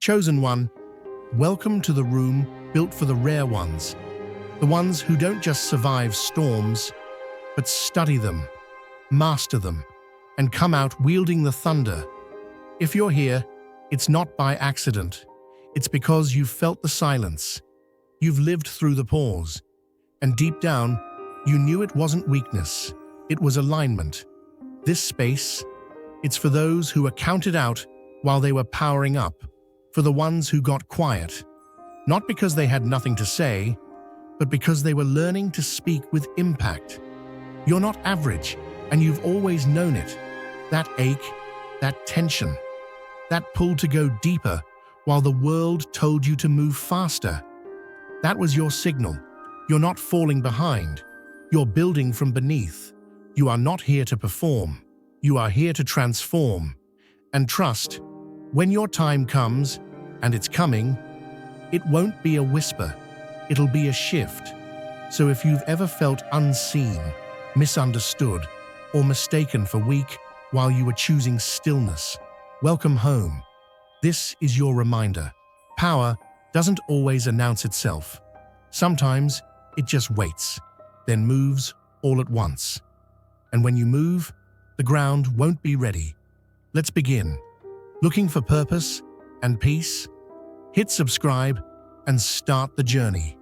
Chosen one, welcome to the room built for the rare ones, the ones who don't just survive storms, but study them, master them, and come out wielding the thunder. If you're here, it's not by accident. It's because you've felt the silence. You've lived through the pause. And deep down, you knew it wasn't weakness. It was alignment. This space, it's for those who were counted out while they were powering up, for the ones who got quiet, not because they had nothing to say, but because they were learning to speak with impact. You're not average, and you've always known it. That ache, that tension, that pull to go deeper while the world told you to move faster. That was your signal. You're not falling behind. You're building from beneath. You are not here to perform. You are here to transform. And trust, when your time comes, and it's coming, it won't be a whisper. It'll be a shift. So if you've ever felt unseen, misunderstood, or mistaken for weak while you were choosing stillness, welcome home. This is your reminder. Power doesn't always announce itself. Sometimes it just waits, then moves all at once. And when you move, the ground won't be ready. Let's begin. Looking for purpose and peace? Hit subscribe and start the journey.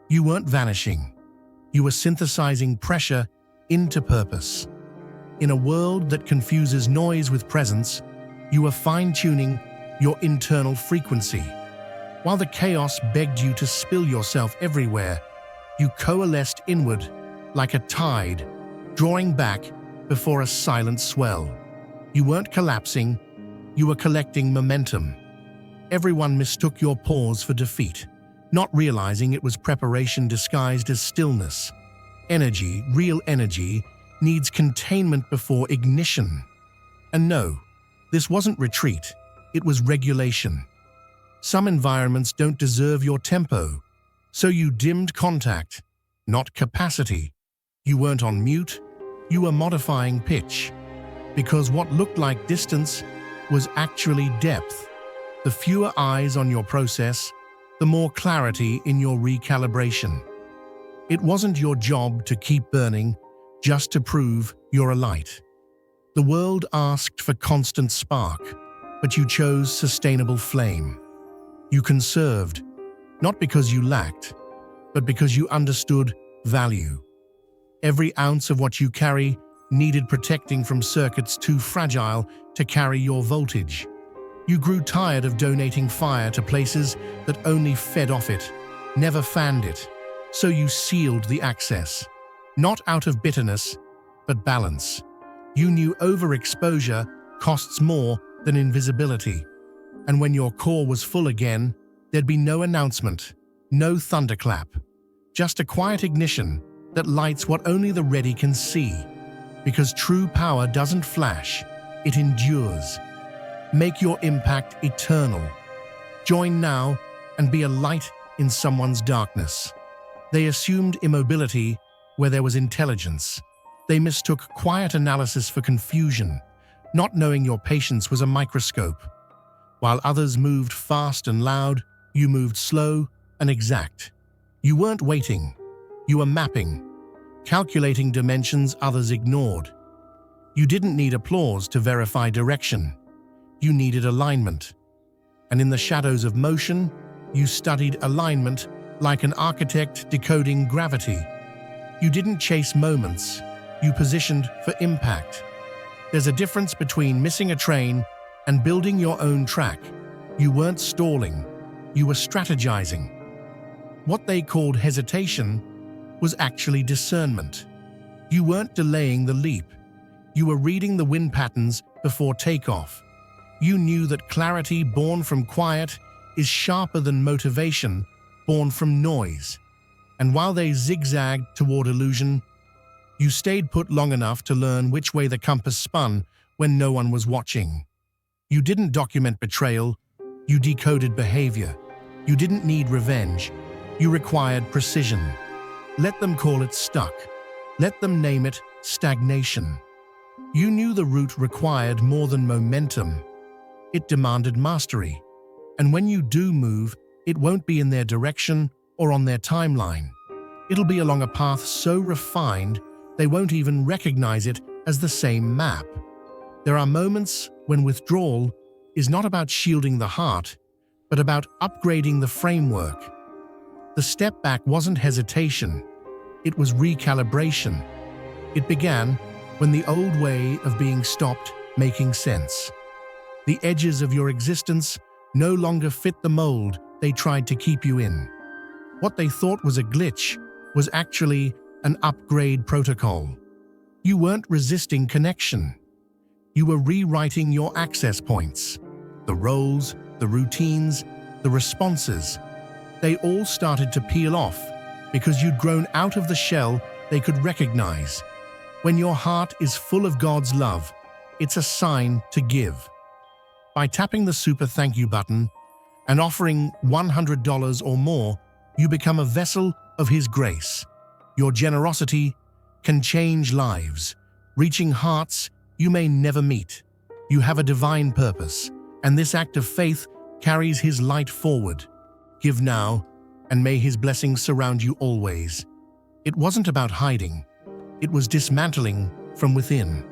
You weren't vanishing. You were synthesizing pressure into purpose. In a world that confuses noise with presence, you were fine-tuning your internal frequency. While the chaos begged you to spill yourself everywhere, you coalesced inward like a tide, drawing back before a silent swell. You weren't collapsing, you were collecting momentum. Everyone mistook your pause for defeat, not realizing it was preparation disguised as stillness. Energy, real energy, needs containment before ignition. And no, this wasn't retreat, it was regulation. Some environments don't deserve your tempo, so you dimmed contact, not capacity. You weren't on mute, you were modifying pitch. Because what looked like distance was actually depth. The fewer eyes on your process, the more clarity in your recalibration. It wasn't your job to keep burning just to prove you're alight. The world asked for constant spark, but you chose sustainable flame. You conserved, not because you lacked, but because you understood value. Every ounce of what you carry needed protecting from circuits too fragile to carry your voltage. You grew tired of donating fire to places that only fed off it, never fanned it. So you sealed the access, not out of bitterness, but balance. You knew overexposure costs more than invisibility. And when your core was full again, there'd be no announcement, no thunderclap, just a quiet ignition that lights what only the ready can see. Because true power doesn't flash, it endures. Make your impact eternal. Join now and be a light in someone's darkness. They assumed immobility where there was intelligence. They mistook quiet analysis for confusion, not knowing your patience was a microscope. While others moved fast and loud, you moved slow and exact. You weren't waiting, you were mapping, calculating dimensions others ignored. You didn't need applause to verify direction. You needed alignment. And in the shadows of motion, you studied alignment like an architect decoding gravity. You didn't chase moments, you positioned for impact. There's a difference between missing a train and building your own track. You weren't stalling, you were strategizing. What they called hesitation was actually discernment. You weren't delaying the leap, you were reading the wind patterns before takeoff. You knew that clarity born from quiet is sharper than motivation born from noise. And while they zigzagged toward illusion, you stayed put long enough to learn which way the compass spun when no one was watching. You didn't document betrayal, you decoded behavior. You didn't need revenge, you required precision. Let them call it stuck. Let them name it stagnation. You knew the route required more than momentum. It demanded mastery. And when you do move, it won't be in their direction or on their timeline. It'll be along a path so refined they won't even recognize it as the same map. There are moments when withdrawal is not about shielding the heart, but about upgrading the framework. The step back wasn't hesitation, it was recalibration. It began when the old way of being stopped making sense. The edges of your existence no longer fit the mold they tried to keep you in. What they thought was a glitch was actually an upgrade protocol. You weren't resisting connection. You were rewriting your access points. The roles, the routines, the responses, they all started to peel off because you'd grown out of the shell they could recognize. When your heart is full of God's love, it's a sign to give. By tapping the super thank you button and offering $100 or more, you become a vessel of His grace. Your generosity can change lives, reaching hearts you may never meet. You have a divine purpose, and this act of faith carries His light forward. Give now, and may His blessings surround you always. It wasn't about hiding. It was dismantling from within.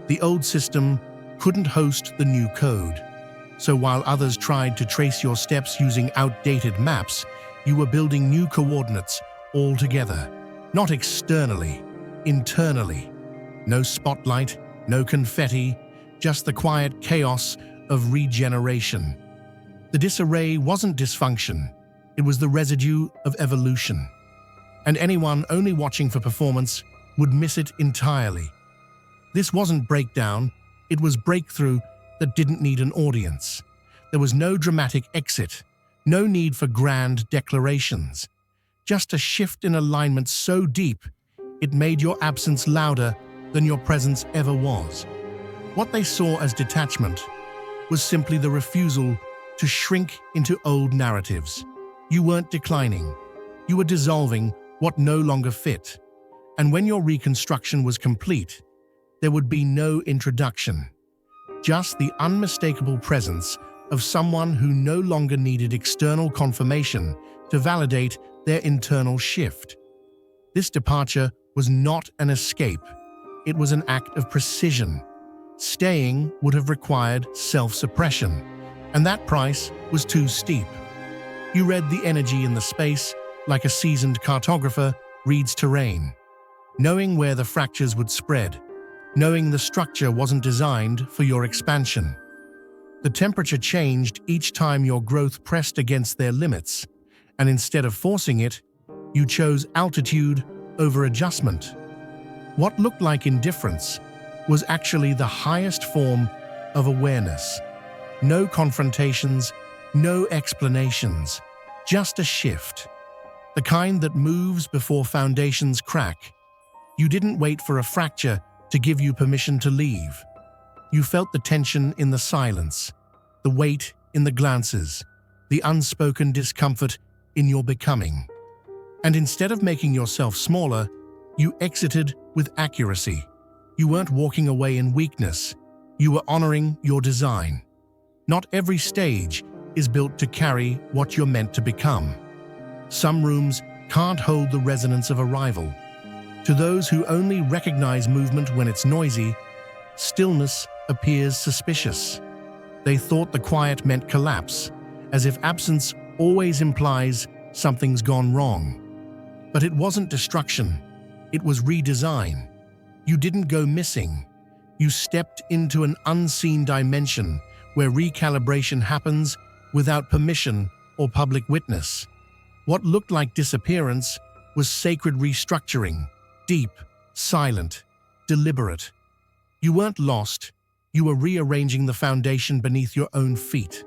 The old system couldn't host the new code. So while others tried to trace your steps using outdated maps, you were building new coordinates altogether. Not externally, internally. No spotlight, no confetti, just the quiet chaos of regeneration. The disarray wasn't dysfunction, it was the residue of evolution. And anyone only watching for performance would miss it entirely. This wasn't breakdown, it was breakthrough that didn't need an audience. There was no dramatic exit, no need for grand declarations. Just a shift in alignment so deep, it made your absence louder than your presence ever was. What they saw as detachment was simply the refusal to shrink into old narratives. You weren't declining, you were dissolving what no longer fit. And when your reconstruction was complete, there would be no introduction. Just the unmistakable presence of someone who no longer needed external confirmation to validate their internal shift. This departure was not an escape, it was an act of precision. Staying would have required self-suppression, and that price was too steep. You read the energy in the space like a seasoned cartographer reads terrain, knowing where the fractures would spread, knowing the structure wasn't designed for your expansion. The temperature changed each time your growth pressed against their limits, and instead of forcing it, you chose altitude over adjustment. What looked like indifference was actually the highest form of awareness. No confrontations, no explanations, just a shift. The kind that moves before foundations crack. You didn't wait for a fracture to give you permission to leave. You felt the tension in the silence, the weight in the glances, the unspoken discomfort in your becoming. And instead of making yourself smaller, you exited with accuracy. You weren't walking away in weakness. You were honoring your design. Not every stage is built to carry what you're meant to become. Some rooms can't hold the resonance of arrival. To those who only recognize movement when it's noisy, stillness appears suspicious. They thought the quiet meant collapse, as if absence always implies something's gone wrong. But it wasn't destruction, it was redesign. You didn't go missing. You stepped into an unseen dimension where recalibration happens without permission or public witness. What looked like disappearance was sacred restructuring, deep, silent, deliberate. You weren't lost, you were rearranging the foundation beneath your own feet.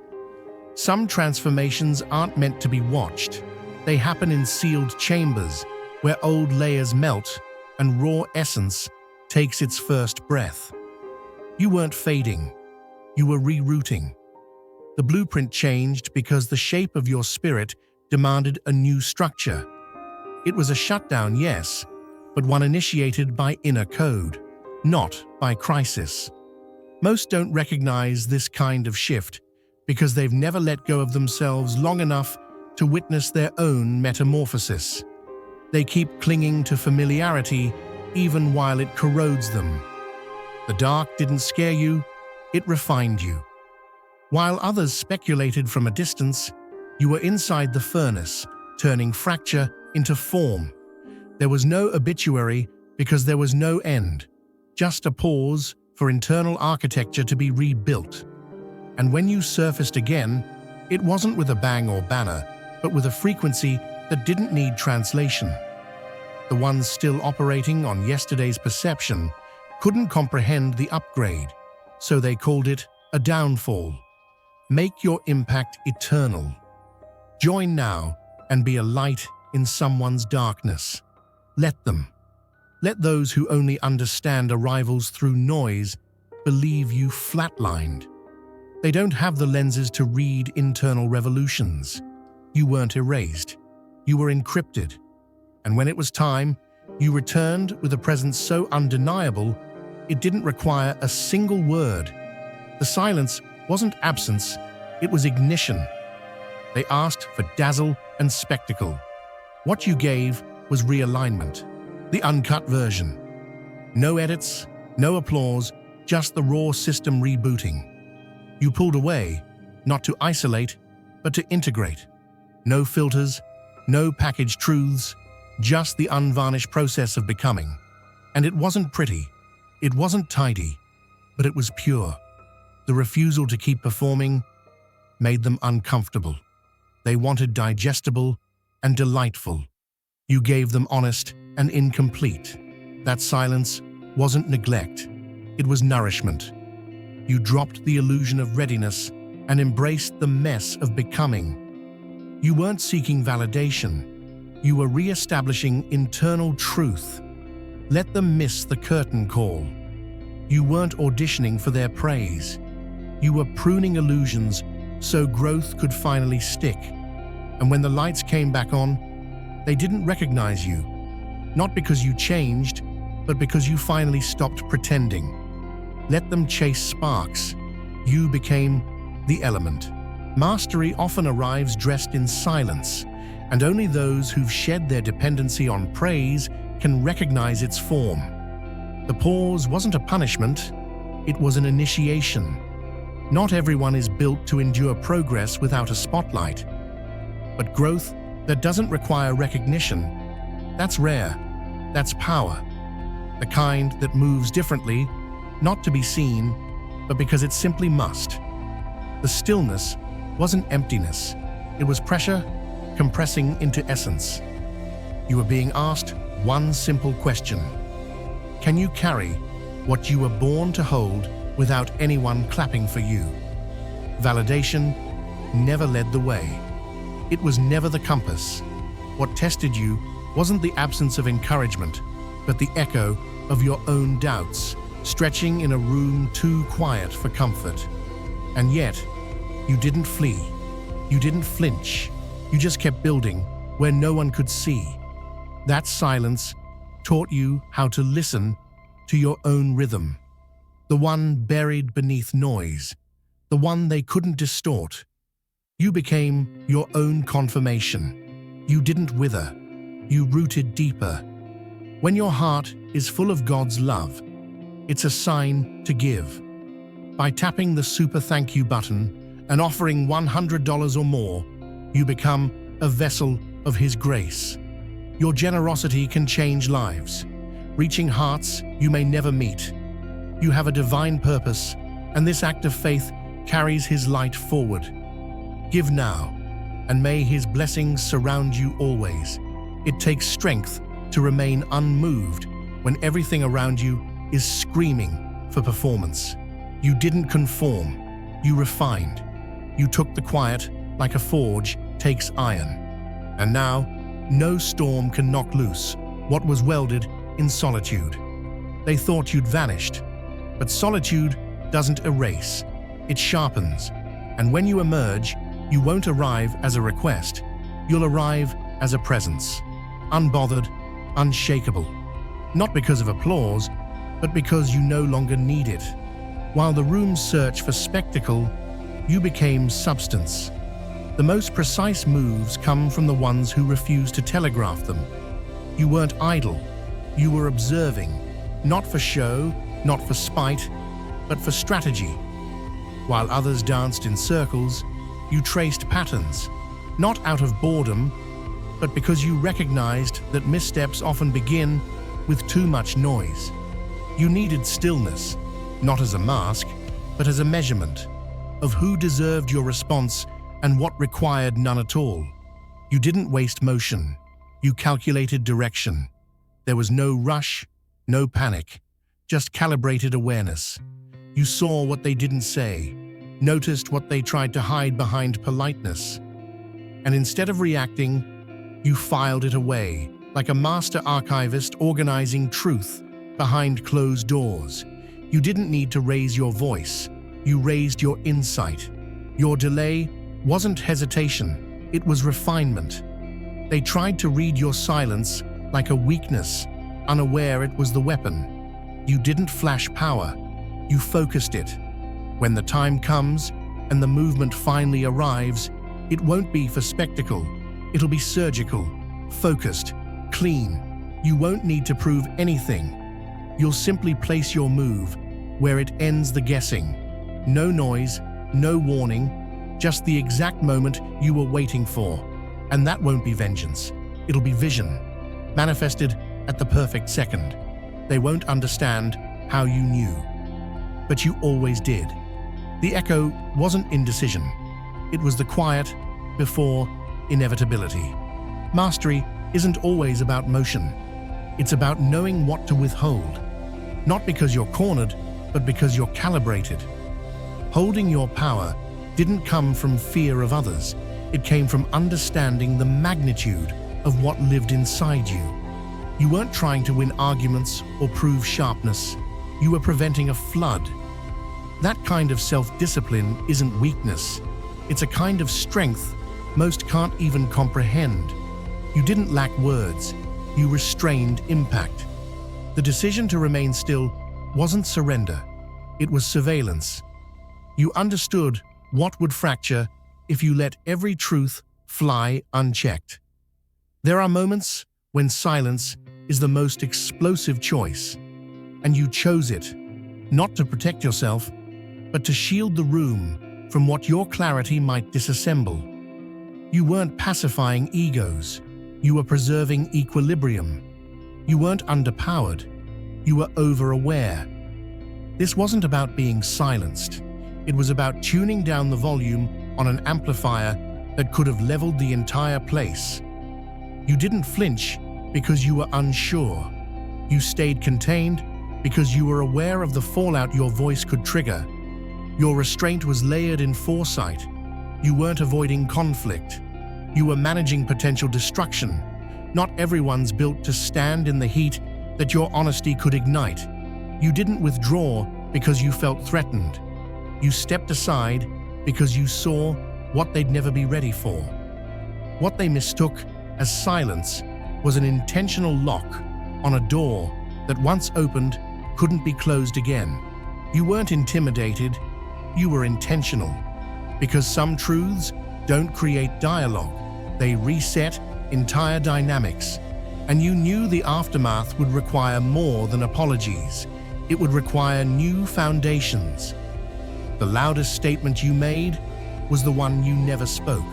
Some transformations aren't meant to be watched. They happen in sealed chambers where old layers melt and raw essence takes its first breath. You weren't fading, you were rerouting. The blueprint changed because the shape of your spirit demanded a new structure. It was a shutdown, yes, but one initiated by inner code, not by crisis. Most don't recognize this kind of shift because they've never let go of themselves long enough to witness their own metamorphosis. They keep clinging to familiarity even while it corrodes them. The dark didn't scare you, it refined you. While others speculated from a distance, you were inside the furnace, turning fracture into form. There was no obituary because there was no end, just a pause for internal architecture to be rebuilt. And when you surfaced again, it wasn't with a bang or banner, but with a frequency that didn't need translation. The ones still operating on yesterday's perception couldn't comprehend the upgrade, so they called it a downfall. Make your impact eternal. Join now and be a light in someone's darkness. Let them. Let those who only understand arrivals through noise believe you flatlined. They don't have the lenses to read internal revolutions. You weren't erased. You were encrypted. And when it was time, you returned with a presence so undeniable, it didn't require a single word. The silence wasn't absence, it was ignition. They asked for dazzle and spectacle. What you gave was realignment, the uncut version. No edits, no applause, just the raw system rebooting. You pulled away, not to isolate, but to integrate. No filters, no packaged truths, just the unvarnished process of becoming. And it wasn't pretty, it wasn't tidy, but it was pure. The refusal to keep performing made them uncomfortable. They wanted digestible and delightful. You gave them honest and incomplete. That silence wasn't neglect, it was nourishment. You dropped the illusion of readiness and embraced the mess of becoming. You weren't seeking validation, you were re-establishing internal truth. Let them miss the curtain call. You weren't auditioning for their praise. You were pruning illusions so growth could finally stick. And when the lights came back on, they didn't recognize you. Not because you changed, but because you finally stopped pretending. Let them chase sparks. You became the element. Mastery often arrives dressed in silence, and only those who've shed their dependency on praise can recognize its form. The pause wasn't a punishment, it was an initiation. Not everyone is built to endure progress without a spotlight. But growth that doesn't require recognition, that's rare, that's power. The kind that moves differently, not to be seen, but because it simply must. The stillness wasn't emptiness, it was pressure compressing into essence. You were being asked one simple question. Can you carry what you were born to hold without anyone clapping for you? Validation never led the way. It was never the compass. What tested you wasn't the absence of encouragement, but the echo of your own doubts, stretching in a room too quiet for comfort. And yet, you didn't flee. You didn't flinch. You just kept building where no one could see. That silence taught you how to listen to your own rhythm, the one buried beneath noise, the one they couldn't distort. You became your own confirmation. You didn't wither. You rooted deeper. When your heart is full of God's love, it's a sign to give. By tapping the super thank you button and offering $100 or more, you become a vessel of His grace. Your generosity can change lives, reaching hearts you may never meet. You have a divine purpose, and this act of faith carries His light forward. Give now, and may His blessings surround you always. It takes strength to remain unmoved when everything around you is screaming for performance. You didn't conform, you refined. You took the quiet like a forge takes iron. And now, no storm can knock loose what was welded in solitude. They thought you'd vanished, but solitude doesn't erase, it sharpens. And when you emerge, you won't arrive as a request, you'll arrive as a presence. Unbothered, unshakable. Not because of applause, but because you no longer need it. While the rooms search for spectacle, You became substance. The most precise moves come from the ones who refuse to telegraph them. You weren't idle. You were observing, not for show, not for spite, but for strategy. While others danced in circles, you traced patterns, not out of boredom, but because you recognized that missteps often begin with too much noise. You needed stillness, not as a mask, but as a measurement of who deserved your response and what required none at all. You didn't waste motion. You calculated direction. There was no rush, no panic, just calibrated awareness. You saw what they didn't say, noticed what they tried to hide behind politeness. And instead of reacting, you filed it away, like a master archivist organizing truth behind closed doors. You didn't need to raise your voice. You raised your insight. Your delay wasn't hesitation, it was refinement. They tried to read your silence like a weakness, unaware it was the weapon. You didn't flash power, you focused it. When the time comes and the movement finally arrives, it won't be for spectacle. It'll be surgical, focused, clean. You won't need to prove anything. You'll simply place your move where it ends the guessing. No noise, no warning, just the exact moment you were waiting for. And that won't be vengeance. It'll be vision, manifested at the perfect second. They won't understand how you knew, but you always did. The echo wasn't indecision. It was the quiet before inevitability. Mastery isn't always about motion. It's about knowing what to withhold. Not because you're cornered, but because you're calibrated. Holding your power didn't come from fear of others. It came from understanding the magnitude of what lived inside you. You weren't trying to win arguments or prove sharpness. You were preventing a flood. That kind of self-discipline isn't weakness. It's a kind of strength most can't even comprehend. You didn't lack words. You restrained impact. The decision to remain still wasn't surrender. It was surveillance. You understood what would fracture if you let every truth fly unchecked. There are moments when silence is the most explosive choice, and you chose it, not to protect yourself, but to shield the room from what your clarity might disassemble. You weren't pacifying egos. You were preserving equilibrium. You weren't underpowered. You were over-aware. This wasn't about being silenced. It was about tuning down the volume on an amplifier that could have leveled the entire place. You didn't flinch because you were unsure. You stayed contained because you were aware of the fallout your voice could trigger. Your restraint was layered in foresight. You weren't avoiding conflict. You were managing potential destruction. Not everyone's built to stand in the heat that your honesty could ignite. You didn't withdraw because you felt threatened. You stepped aside because you saw what they'd never be ready for. What they mistook as silence was an intentional lock on a door that once opened couldn't be closed again. You weren't intimidated, you were intentional. Because some truths don't create dialogue, they reset entire dynamics. And you knew the aftermath would require more than apologies. It would require new foundations. The loudest statement you made was the one you never spoke.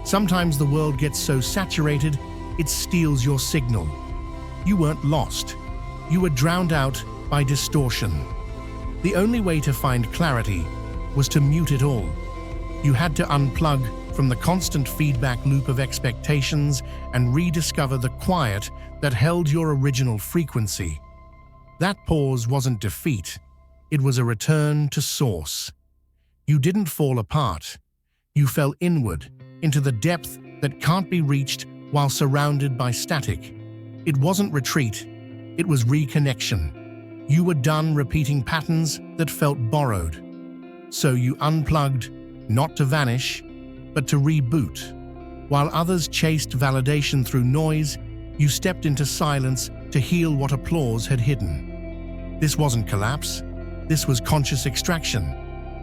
Sometimes the world gets so saturated, it steals your signal. You weren't lost. You were drowned out by distortion. The only way to find clarity was to mute it all. You had to unplug from the constant feedback loop of expectations and rediscover the quiet that held your original frequency. That pause wasn't defeat. It was a return to source. You didn't fall apart. You fell inward, into the depth that can't be reached while surrounded by static. It wasn't retreat. It was reconnection. You were done repeating patterns that felt borrowed. So you unplugged, not to vanish, but to reboot. While others chased validation through noise, you stepped into silence to heal what applause had hidden. This wasn't collapse. This was conscious extraction.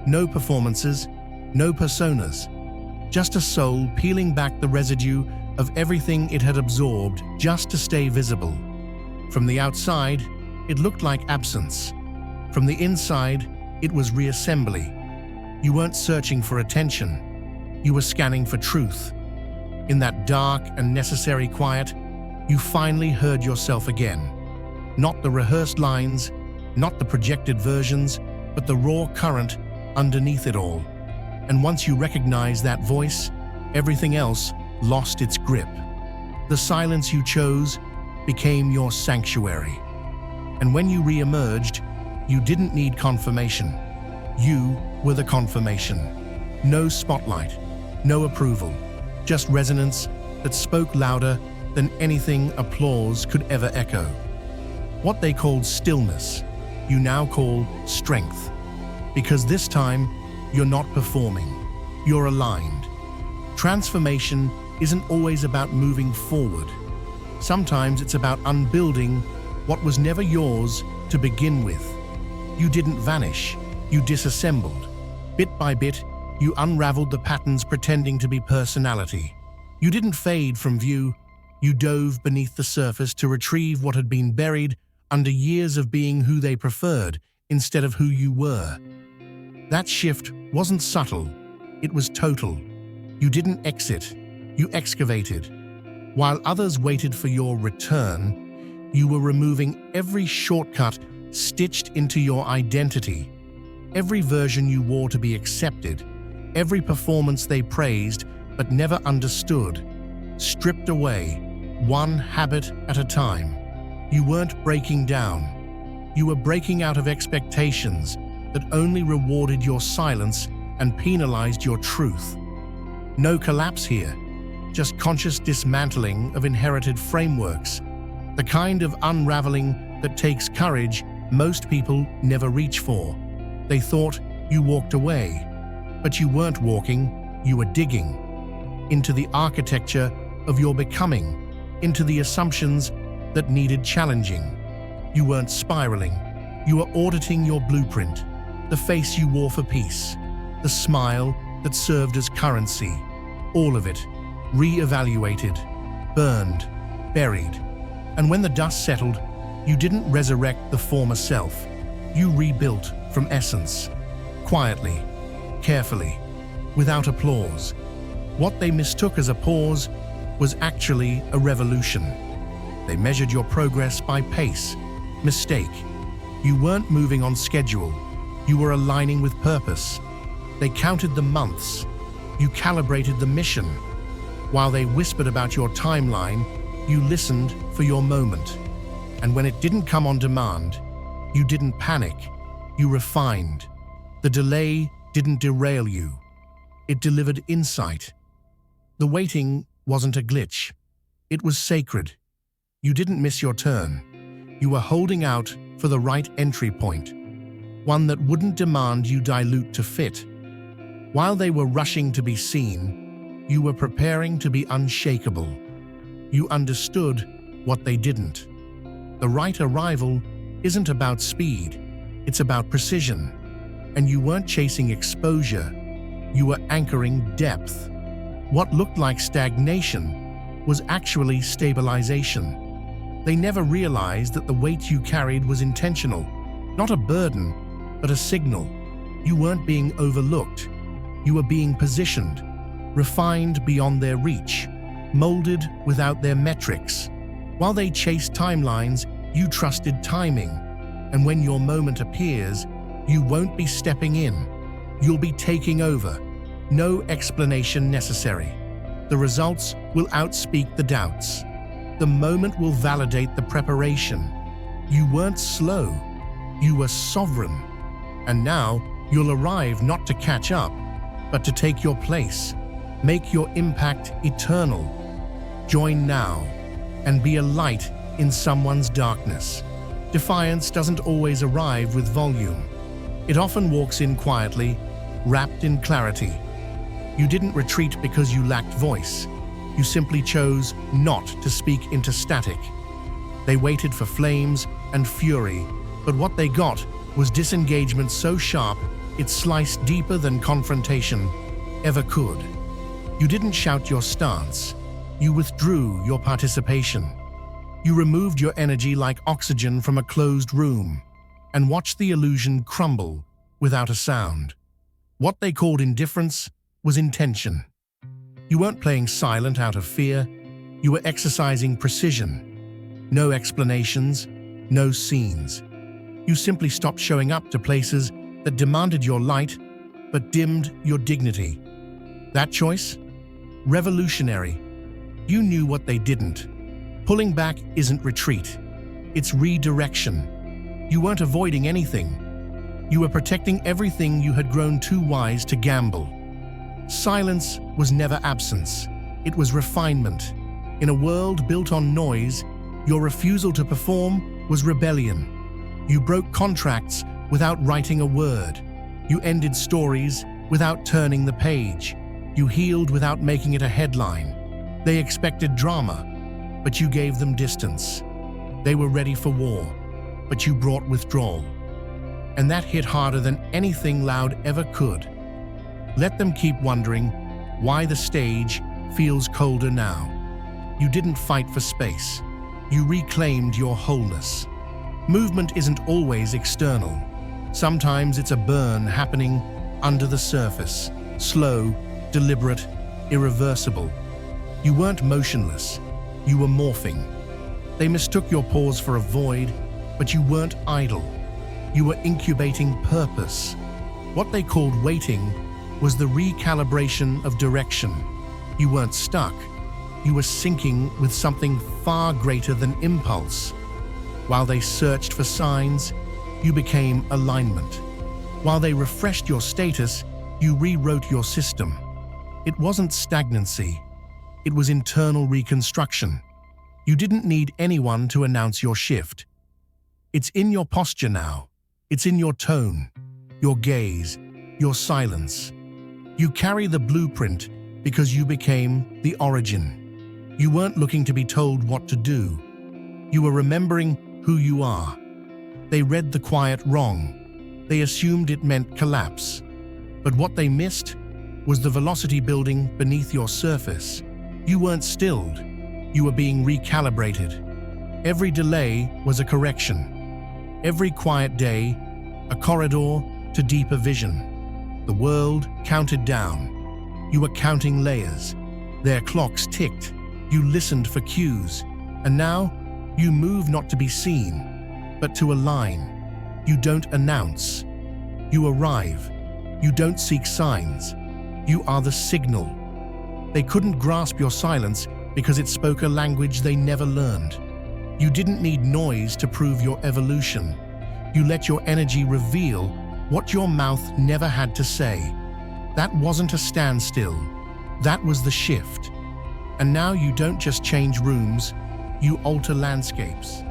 No performances, no personas, just a soul peeling back the residue of everything it had absorbed just to stay visible. From the outside, it looked like absence. From the inside, it was reassembly. You weren't searching for attention. You were scanning for truth. In that dark and necessary quiet, you finally heard yourself again. Not the rehearsed lines, not the projected versions, but the raw current underneath it all. And once you recognized that voice, everything else lost its grip. The silence you chose became your sanctuary. And when you re-emerged, you didn't need confirmation. You were the confirmation. No spotlight, no approval, just resonance that spoke louder than anything applause could ever echo. What they called stillness, you now call strength. Because this time, you're not performing, you're aligned. Transformation isn't always about moving forward. Sometimes it's about unbuilding what was never yours to begin with. You didn't vanish, you disassembled. Bit by bit, you unraveled the patterns pretending to be personality. You didn't fade from view, you dove beneath the surface to retrieve what had been buried under years of being who they preferred instead of who you were. That shift wasn't subtle, it was total. You didn't exit, you excavated. While others waited for your return, you were removing every shortcut stitched into your identity. Every version you wore to be accepted, every performance they praised but never understood, stripped away, one habit at a time. You weren't breaking down. You were breaking out of expectations that only rewarded your silence and penalized your truth. No collapse here, just conscious dismantling of inherited frameworks, the kind of unraveling that takes courage most people never reach for. They thought you walked away, but you weren't walking, you were digging into the architecture of your becoming, into the assumptions that needed challenging. You weren't spiraling, you were auditing your blueprint, the face you wore for peace, the smile that served as currency, all of it, re-evaluated, burned, buried. And when the dust settled, you didn't resurrect the former self. You rebuilt from essence, quietly, carefully, without applause. What they mistook as a pause was actually a revolution. They measured your progress by pace, mistake. You weren't moving on schedule, you were aligning with purpose. They counted the months, you calibrated the mission. While they whispered about your timeline, you listened for your moment. And when it didn't come on demand, you didn't panic, you refined. The delay didn't derail you, it delivered insight. The waiting wasn't a glitch, it was sacred. You didn't miss your turn. You were holding out for the right entry point, one that wouldn't demand you dilute to fit. While they were rushing to be seen, you were preparing to be unshakable. You understood what they didn't. The right arrival isn't about speed, it's about precision. And you weren't chasing exposure, you were anchoring depth. What looked like stagnation was actually stabilization. They never realized that the weight you carried was intentional, not a burden, but a signal. You weren't being overlooked, you were being positioned, refined beyond their reach, molded without their metrics. While they chased timelines, you trusted timing. And when your moment appears, you won't be stepping in, you'll be taking over. No explanation necessary. The results will outspeak the doubts. The moment will validate the preparation. You weren't slow, you were sovereign. And now you'll arrive not to catch up, but to take your place, make your impact eternal. Join now and be a light in someone's darkness. Defiance doesn't always arrive with volume. It often walks in quietly, wrapped in clarity. You didn't retreat because you lacked voice. You simply chose not to speak into static. They waited for flames and fury, but what they got was disengagement so sharp It sliced deeper than confrontation ever could. You didn't shout your stance. You withdrew your participation. You removed your energy like oxygen from a closed room and watched the illusion crumble without a sound. What they called indifference was intention. You weren't playing silent out of fear. You were exercising precision. No explanations, no scenes. You simply stopped showing up to places that demanded your light but dimmed your dignity. That choice? Revolutionary. You knew what they didn't. Pulling back isn't retreat. It's redirection. You weren't avoiding anything. You were protecting everything you had grown too wise to gamble. Silence was never absence. It was refinement. In a world built on noise, your refusal to perform was rebellion. You broke contracts without writing a word. You ended stories without turning the page. You healed without making it a headline. They expected drama, but you gave them distance. They were ready for war, but you brought withdrawal. And that hit harder than anything loud ever could. Let them keep wondering why the stage feels colder now. You didn't fight for space. You reclaimed your wholeness. Movement isn't always external. Sometimes it's a burn happening under the surface, slow, deliberate, irreversible. You weren't motionless. You were morphing. They mistook your pause for a void, but you weren't idle. You were incubating purpose. What they called waiting was the recalibration of direction. You weren't stuck. You were syncing with something far greater than impulse. While they searched for signs, you became alignment. While they refreshed your status, you rewrote your system. It wasn't stagnancy. It was internal reconstruction. You didn't need anyone to announce your shift. It's in your posture now. It's in your tone, your gaze, your silence. You carry the blueprint because you became the origin. You weren't looking to be told what to do. You were remembering who you are. They read the quiet wrong. They assumed it meant collapse. But what they missed was the velocity building beneath your surface. You weren't stilled. You were being recalibrated. Every delay was a correction. Every quiet day, a corridor to deeper vision. The world counted down. You were counting layers. Their clocks ticked. You listened for cues. And now, you move not to be seen, but to align. You don't announce. You arrive. You don't seek signs. You are the signal. They couldn't grasp your silence because it spoke a language they never learned. You didn't need noise to prove your evolution. You let your energy reveal what your mouth never had to say. That wasn't a standstill. That was the shift. And now you don't just change rooms, you alter landscapes.